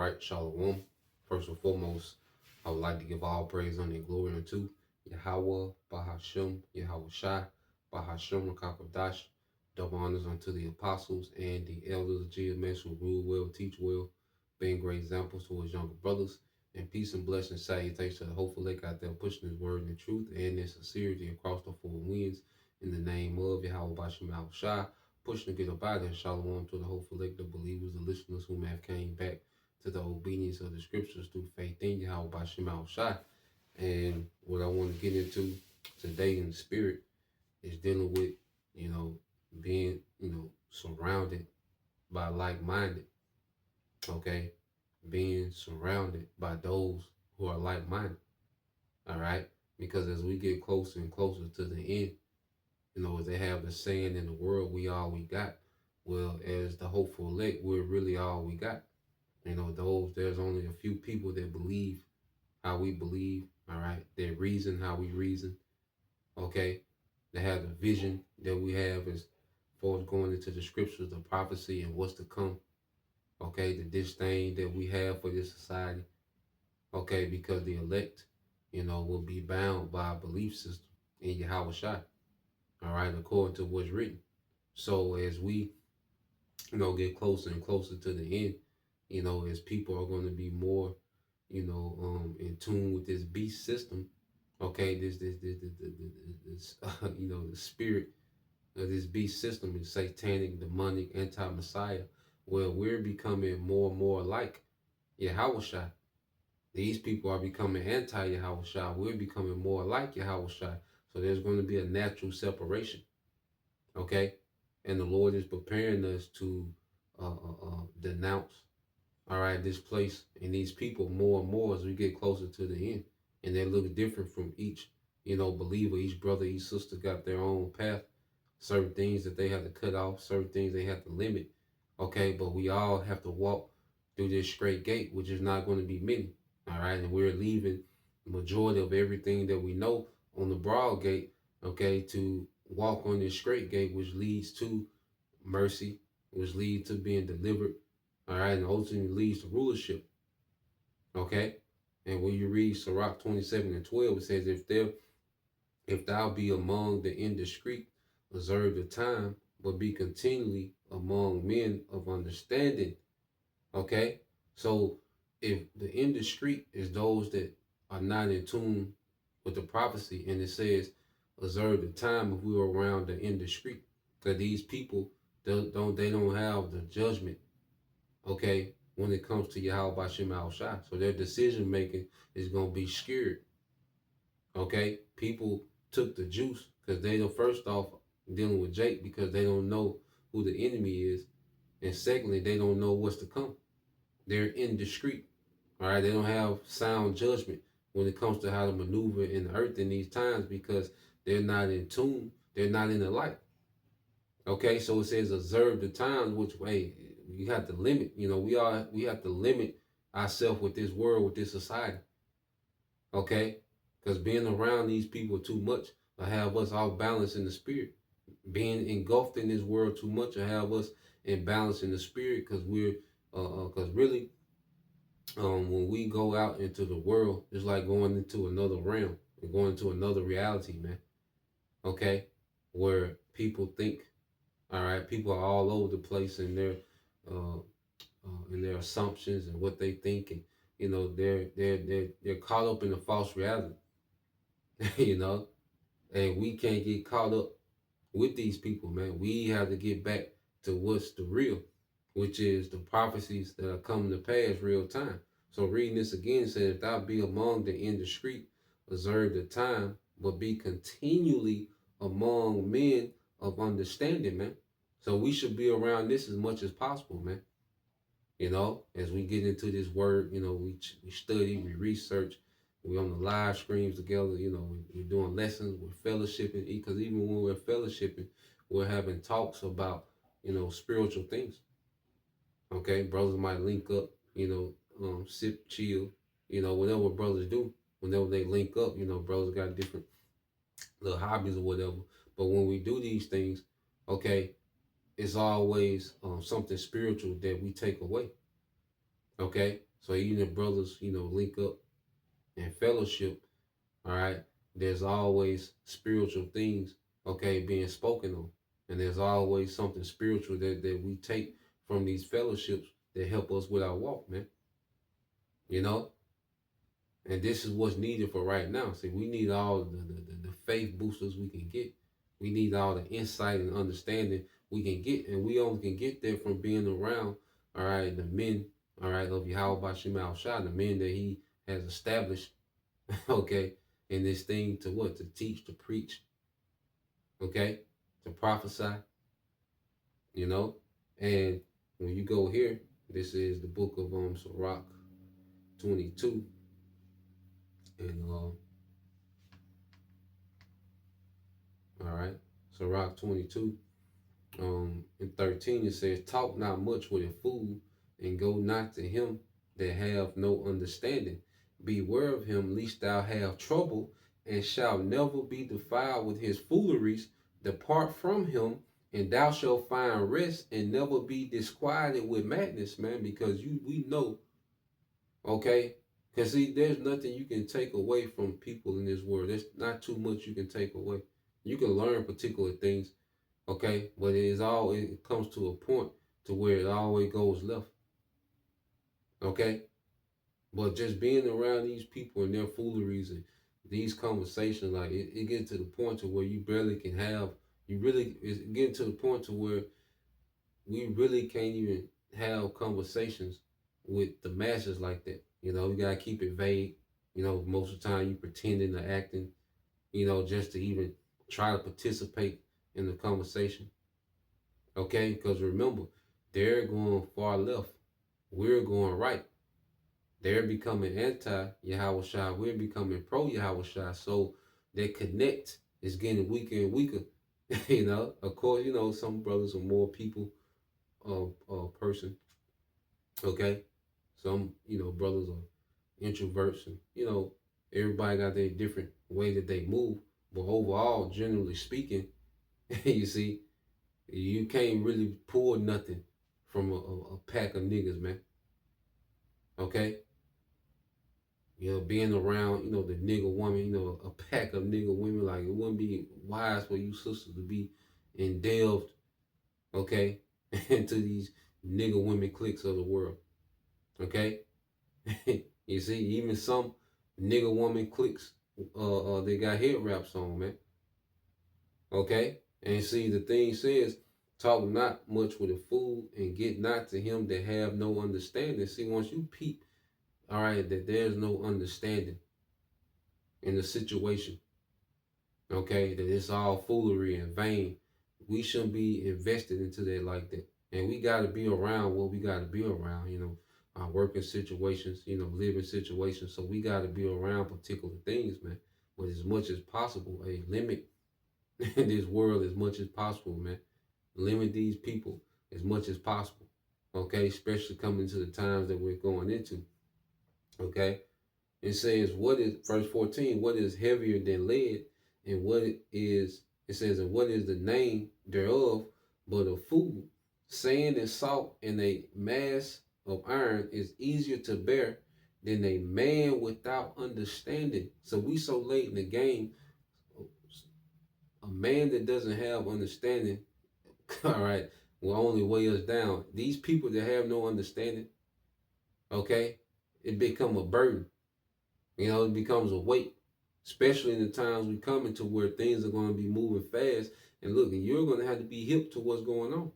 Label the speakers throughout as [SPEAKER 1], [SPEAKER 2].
[SPEAKER 1] right, Shalom. First and foremost, I would like to give all praise, honor, and glory unto Yahweh, Bahashem, Yahweh Shai, Bahashem, Rakakwadash. Double honors unto the apostles and the elders of GMS who rule well, teach well, being great examples to his younger brothers. And peace and blessings, salutations to the hopeful lake out there pushing his word in truth and in sincerity across the four winds. In the name of Yahweh Bashem Yahweh Shai, pushing to get up out of there. Shalom to the hopeful elect, the believers, the listeners who may have came back to the obedience of the scriptures through faith in Yahweh by Shema Shai. And what I want to get into today in the spirit is dealing with, being, surrounded by like-minded, okay? Being surrounded by those who are like-minded, all right? Because as we get closer and closer to the end, as they have the saying in the world, we all we got. Well, as the hopeful elect, we're really all we got. There's only a few people that believe how we believe, all right? They reason how we reason, okay? They have the vision that we have as far as going into the scriptures, the prophecy, and what's to come, okay? The disdain that we have for this society, okay? Because the elect, will be bound by a belief system in Yahweh Shai, all right, according to what's written. So as we, get closer and closer to the end, as people are going to be more, in tune with this beast system, okay, the spirit of this beast system is satanic, demonic, anti-Messiah. Well, we're becoming more and more like Yahweh Shai. These people are becoming anti-Yahweh Shai. We're becoming more like Yahweh Shai. So there's going to be a natural separation, okay? And the Lord is preparing us to denounce, all right, this place and these people more and more as we get closer to the end. And they look different from each, believer. Each brother, each sister got their own path. Certain things that they have to cut off, certain things they have to limit. Okay, but we all have to walk through this straight gate, which is not going to be many. All right, and we're leaving the majority of everything that we know on the broad gate, okay, to walk on this straight gate, which leads to mercy, which leads to being delivered, all right, and ultimately leads to rulership, okay? And when you read Sirach 27:12, it says, if thou be among the indiscreet, observe the time, but be continually among men of understanding, okay? So if the indiscreet is those that are not in tune with the prophecy, and it says, observe the time if we were around the indiscreet, because these people, they don't have the judgment, okay, when it comes to Yahweh Bashem Al Shai. So their decision making is going to be skewed, okay? People took the juice because they don't, first off, dealing with Jake because they don't know who the enemy is. And secondly, they don't know what's to come. They're indiscreet, all right? They don't have sound judgment when it comes to how to maneuver in the earth in these times because they're not in tune. They're not in the light. Okay, so it says observe the times, which way you have to limit. We have to limit ourselves with this world, with this society. Okay, because being around these people too much will have us off balance in the spirit. Being engulfed in this world too much will have us imbalance in the spirit because because really, when we go out into the world, it's like going into another realm and going into another reality, man. Okay, where people think. All right, people are all over the place in their assumptions and what they think, and they're caught up in a false reality, you know. And we can't get caught up with these people, man. We have to get back to what's the real, which is the prophecies that are coming to pass real time. So reading this again says, if thou be among the indiscreet, observe the time, but be continually among men of understanding, man. So we should be around this as much as possible, man. As we get into this word, we study, we research, we're on the live streams together, we're doing lessons, we're fellowshipping, because even when we're fellowshipping, we're having talks about, spiritual things. Okay, brothers might link up, sip, chill, whatever brothers do, whenever they link up, brothers got different little hobbies or whatever. But when we do these things, okay, it's always something spiritual that we take away. Okay, So even if brothers, link up and fellowship, all right, there's always spiritual things, okay, being spoken on. And there's always something spiritual that we take from these fellowships that help us with our walk, man. You know? And this is what's needed for right now. See, we need all the faith boosters we can get. We need all the insight and understanding we can get. And we only can get there from being around, all right, the men, all right, of Yahweh Shemal Shah, the men that he has established, okay, in this thing to what? To teach, to preach, okay, to prophesy, you know. And when you go here, this is the book of Sirach 22. And all right, Sirach 22 in 13 it says, talk not much with a fool, and go not to him that have no understanding. Beware of him, lest thou have trouble, and shalt never be defiled with his fooleries. Depart from him, and thou shalt find rest, and never be disquieted with madness, man, because we know, okay? Because see, there's nothing you can take away from people in this world. There's not too much you can take away. You can learn particular things, okay, but it comes to a point to where it always goes left, okay. But just being around these people and their fooleries and these conversations, like it gets to the point to where you barely can have. It's getting to the point to where we really can't even have conversations with the masses like that. We gotta keep it vague. Most of the time you pretending or acting, just to even try to participate in the conversation. Okay, because remember, they're going far left. We're going right. They're becoming anti Yahweh Shai. We're becoming pro Yahweh Shai. So their connect is getting weaker and weaker. Of course, some brothers are more people person. Okay. Some, brothers are introverts and, everybody got their different way that they move. But overall, generally speaking, you see, you can't really pull nothing from a pack of niggas, man. Okay? Being around, the nigga woman, a pack of nigga women, like it wouldn't be wise for you sisters to be delved, okay, into these nigga women cliques of the world. Okay? You see, even some nigga woman cliques, they got head wraps on, man. Okay? And see, the thing says, talk not much with a fool, and get not to him that have no understanding. See, once you peep, all right, that there's no understanding in the situation, okay, that it's all foolery and vain, we shouldn't be invested into that like that. And we got to be around what we got to be around, our working situations, living situations. So we got to be around particular things, man. But as much as possible, limit this world as much as possible, man. Limit these people as much as possible, okay? Especially coming to the times that we're going into, okay? It says, verse 14, what is heavier than lead, and it says, and what is the name thereof but a fool? Sand and salt in a mass of iron is easier to bear than a man without understanding. So we so late in the game, a man that doesn't have understanding, all right, will only weigh us down. These people that have no understanding, okay, it become a burden. It becomes a weight, especially in the times we come into where things are going to be moving fast. And look, you're going to have to be hip to what's going on.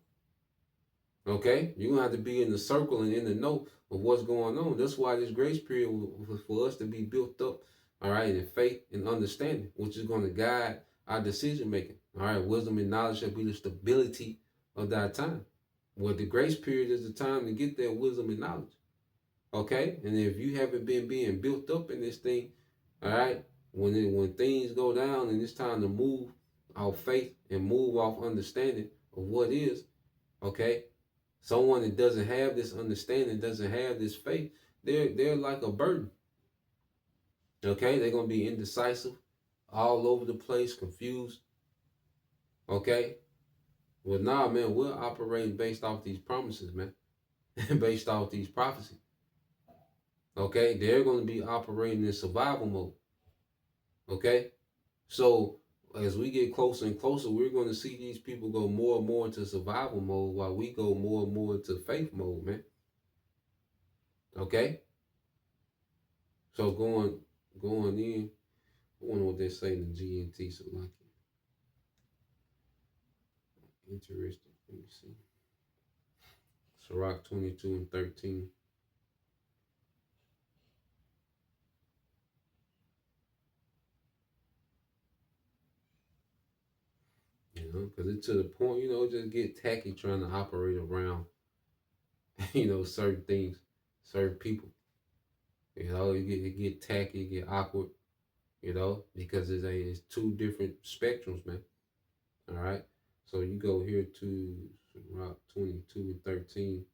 [SPEAKER 1] Okay? You're going to have to be in the circle and in the know of what's going on. That's why this grace period was for us to be built up, all right, in faith and understanding, which is going to guide our decision making. All right, wisdom and knowledge shall be the stability of that time. Well, the grace period is the time to get that wisdom and knowledge. Okay? And if you haven't been being built up in this thing, all right, when things go down and it's time to move off faith and move off understanding of what is, okay, someone that doesn't have this understanding, doesn't have this faith, they're like a burden. Okay? They're going to be indecisive, all over the place, confused. Okay? Well, nah, man, we're operating based off these promises, man. Based off these prophecies. Okay, they're going to be operating in survival mode. Okay, so as we get closer and closer, we're going to see these people go more and more into survival mode while we go more and more into faith mode, man. Okay, so going in, I wonder what they're saying in GNT. So like, interesting. Let me see. Sirach 22:13. You know, because it's to the point, just get tacky trying to operate around, certain things, certain people. It get tacky, it get awkward, because it's two different spectrums, man. All right. So you go here to Rock 22:13.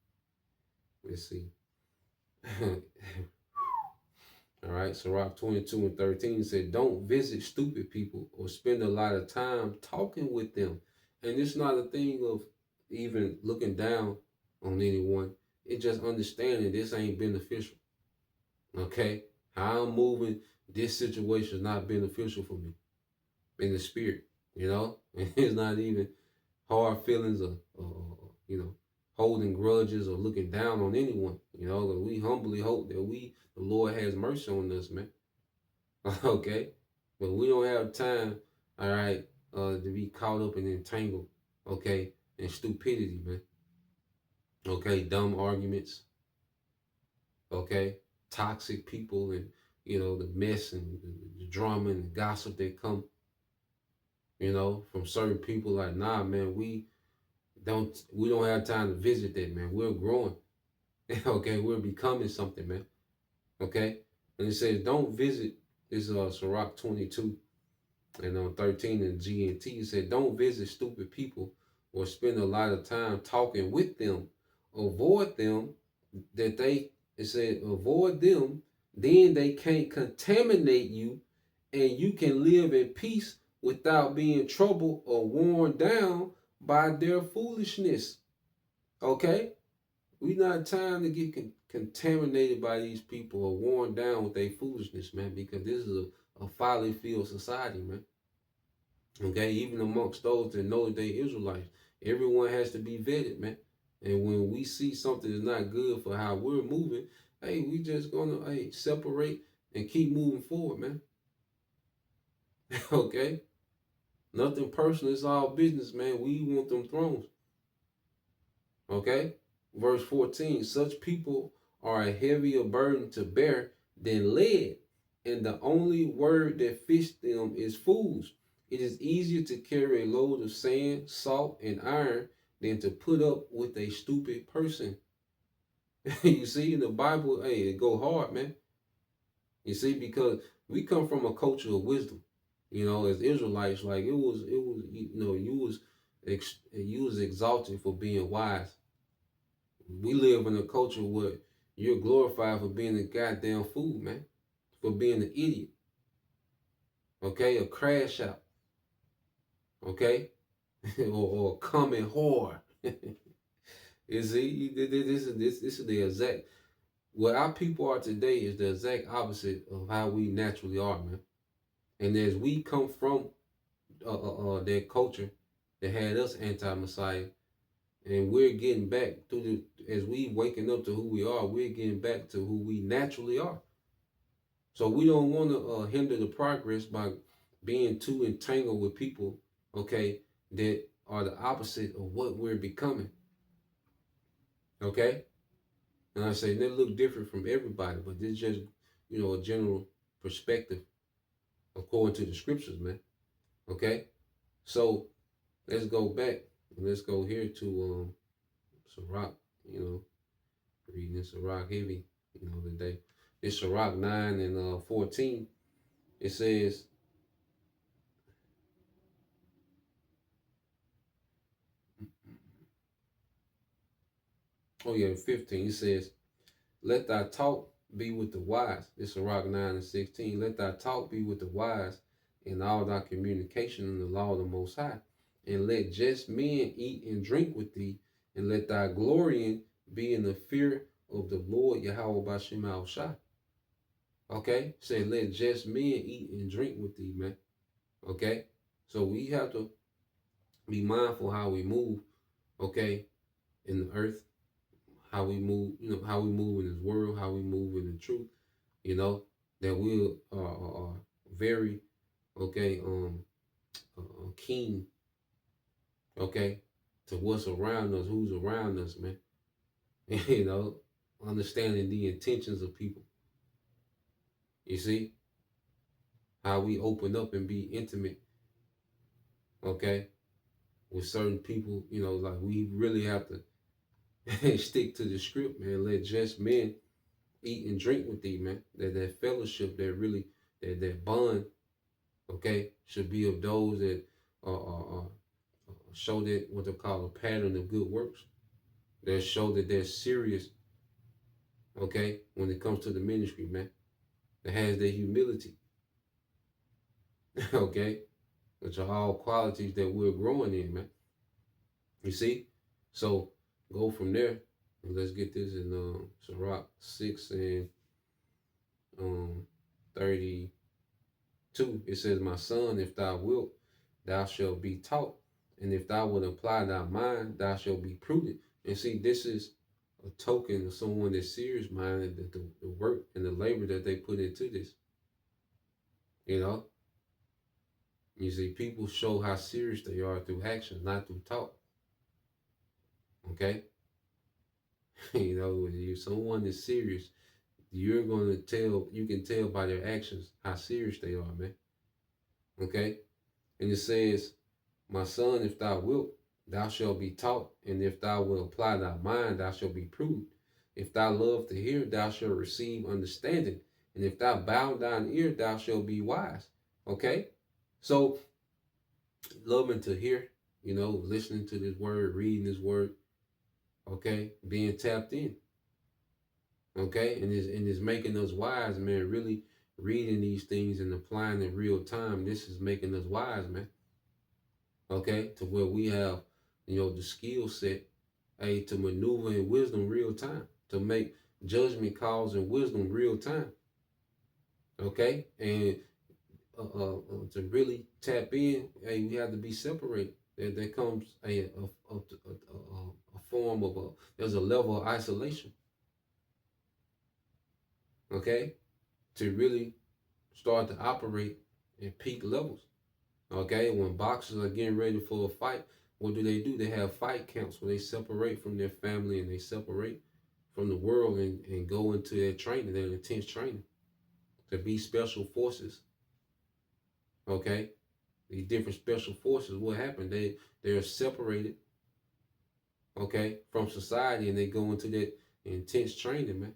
[SPEAKER 1] Let's see. All right. So Rock 22:13 said, "Don't visit stupid people or spend a lot of time talking with them." And it's not a thing of even looking down on anyone. It's just understanding this ain't beneficial. Okay. How I'm moving, this situation is not beneficial for me in the spirit. It's not even hard feelings or holding grudges or looking down on anyone. We humbly hope that the Lord has mercy on us, man. Okay, but we don't have time, all right, to be caught up and entangled, okay, in stupidity, man. Okay, dumb arguments, okay, toxic people, and the mess and the drama and the gossip that come, from certain people. Like, nah, man, we don't have time to visit that, man. We're growing. Okay, we're becoming something, man. Okay. And it says don't visit this Sirach 22 and 13 in GNT. It said don't visit stupid people or spend a lot of time talking with them. Avoid them it said avoid them, then they can't contaminate you and you can live in peace without being troubled or worn down by their foolishness. Okay? We not time to get contaminated by these people or worn down with their foolishness, man, because this is a folly-filled society, man. Okay? Even amongst those that know that they Israelites, everyone has to be vetted, man. And when we see something that's not good for how we're moving, hey, we just gonna separate and keep moving forward, man. Okay? Nothing personal, it's all business, man. We want them thrones. Okay? Verse 14, such people are a heavier burden to bear than lead, and the only word that fits them is fools. It is easier to carry a load of sand, salt, and iron than to put up with a stupid person. You see, in the Bible, hey, it go hard, man. You see, because we come from a culture of wisdom. As Israelites, like you was exalted for being wise. We live in a culture where you're glorified for being a goddamn fool, man. For being an idiot. Okay? A crash out. Okay? or a coming whore. You see, this is the exact, what our people are today is the exact opposite of how we naturally are, man. And as we come from that culture that had us anti-Messiah, and we're getting back as we waking up to who we are, we're getting back to who we naturally are. So we don't want to hinder the progress by being too entangled with people, okay, that are the opposite of what we're becoming. Okay? And I say they look different from everybody, but this is just, a general perspective according to the scriptures, man. Okay? So let's go back. Let's go here to Sirach, reading Sirach heavy, today. It's Sirach 9 and 14. It says, oh yeah, 15. It says, let thy talk be with the wise. This is Sirach 9 and 16. Let thy talk be with the wise, and all thy communication in the law of the Most High. And let just men eat and drink with thee, and let thy glorying be in the fear of the Lord Yahweh Bashim Al Shah. Okay? Say, let just men eat and drink with thee, man. Okay? So we have to be mindful how we move, okay, in the earth, how we move, how we move in this world, how we move in the truth, that we are very, okay, keen, okay, to what's around us, who's around us, man. you know, Understanding the intentions of people. You see how we open up and be intimate, okay, with certain people. Like we really have to stick to the script, man. Let just men eat and drink with thee, man. That fellowship, that bond, okay, should be of those that show that what they call a pattern of good works. That show that they're serious, okay, when it comes to the ministry, man. That has their humility, okay, which are all qualities that we're growing in, man. You see? So go from there. And let's get this in Sirach 6 and um 32. It says, my son, if thou wilt, thou shalt be taught. And if thou wilt apply thy mind, thou shalt be prudent. And see, this is a token of someone that's serious minded, that the work and the labor that they put into this. You know? You see, people show how serious they are through action, not through talk. Okay? If someone is serious, you can tell by their actions how serious they are, man. Okay? And it says, my son, if thou wilt, thou shalt be taught, and if thou wilt apply thy mind, thou shalt be prudent. If thou love to hear, thou shalt receive understanding. And if thou bow thine ear, thou shalt be wise. Okay? So, loving to hear, listening to this word, reading this word, okay? Being tapped in, okay? And it's making us wise, man. Really reading these things and applying in real time. This is making us wise, man. Okay? To where we have, the skill set, to maneuver in wisdom real time, to make judgment calls in wisdom real time. Okay? And to really tap in, we have to be separated. There comes a form of there's a level of isolation. Okay? To really start to operate in peak levels. Okay? When boxers are getting ready for a fight, what do? They have fight camps where they separate from their family and they separate from the world and go into their training, their intense training to be special forces. Okay? These different special forces, what happened? They're separated, okay, from society, and they go into that intense training, man.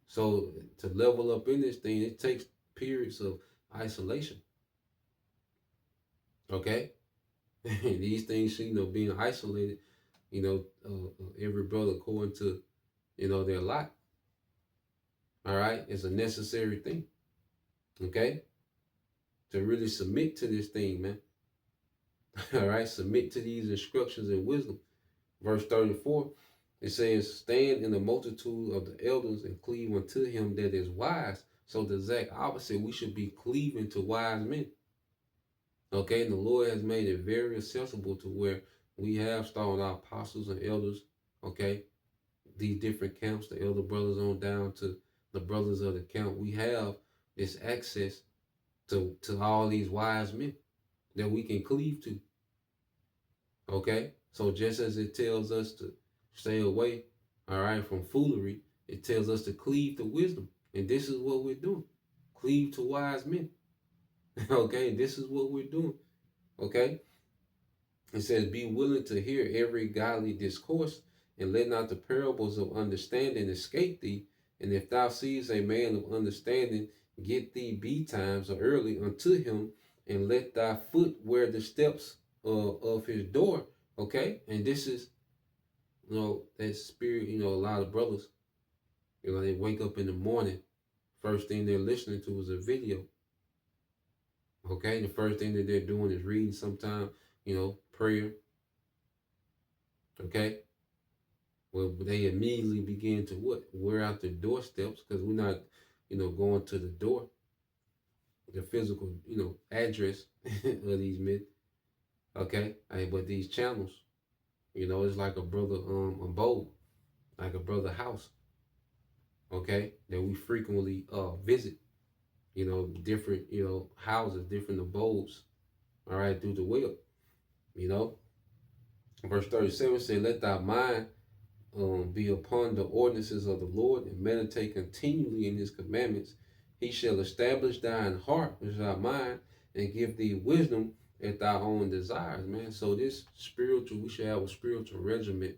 [SPEAKER 1] So to level up in this thing, it takes periods of isolation. Okay? These things, being isolated, every brother according to, their lot. All right? It's a necessary thing. Okay? To really submit to this thing, man. All right? Submit to these instructions and wisdom. Verse 34, it says, stand in the multitude of the elders and cleave unto him that is wise. So the exact opposite, we should be cleaving to wise men. Okay, and the Lord has made it very accessible to where we have started our apostles and elders, okay, these different camps, the elder brothers on down to the brothers of the camp. We have this access to all these wise men that we can cleave to. Okay, so just as it tells us to stay away, all right, from foolery, it tells us to cleave to wisdom. And this is what we're doing. Cleave to wise men. Okay, this is what we're doing. Okay, it says, be willing to hear every godly discourse, and let not the parables of understanding escape thee. And if thou seest a man of understanding, get thee betimes or early unto him, and let thy foot wear the steps of his door. Okay, and this is, that spirit. A lot of brothers, they wake up in the morning, first thing they're listening to is a video. Okay, the first thing that they're doing is reading sometime, prayer. Okay, Well, they immediately begin to what? Wear out their doorsteps because we're not, going to the door, the physical, address of these men. Okay. Hey, but these channels, it's like a brother abode, like a brother house, okay, that we frequently visit, different, houses, different abodes, all right, through the web, you know. Verse 37 says, let thy mind be upon the ordinances of the Lord and meditate continually in his commandments. He shall establish thine heart, which is our mind, and give thee wisdom at thy own desires, man. So this spiritual, we should have a spiritual regiment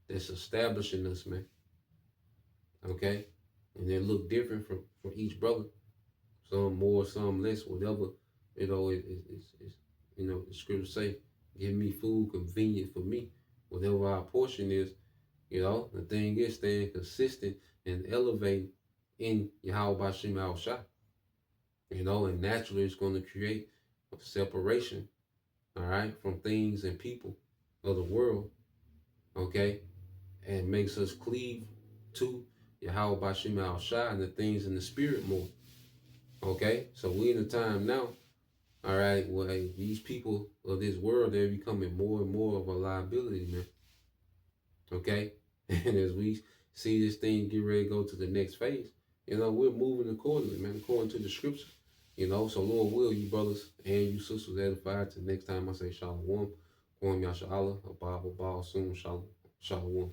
[SPEAKER 1] that's establishing us, man. Okay? And they look different from each brother. Some more, some less, whatever. It's the scripture say, give me food convenient for me. Whatever our portion is, the thing is staying consistent and elevating in Yahweh Bashim Al Shah. And naturally it's going to create a separation, all right, from things and people of the world, okay, and makes us cleave to Yahweh Bashim Al Shah and the things in the spirit more, okay. So we in a time now, all right, where these people of this world, they're becoming more and more of a liability, man, okay. And as we see this thing get ready to go to the next phase, we're moving accordingly, man, according to the scripture. So Lord will, you brothers and you sisters edified. Till next time I say Shalom. Kwam Yasha Allah, a Bible, Baal, Soon, Shalom.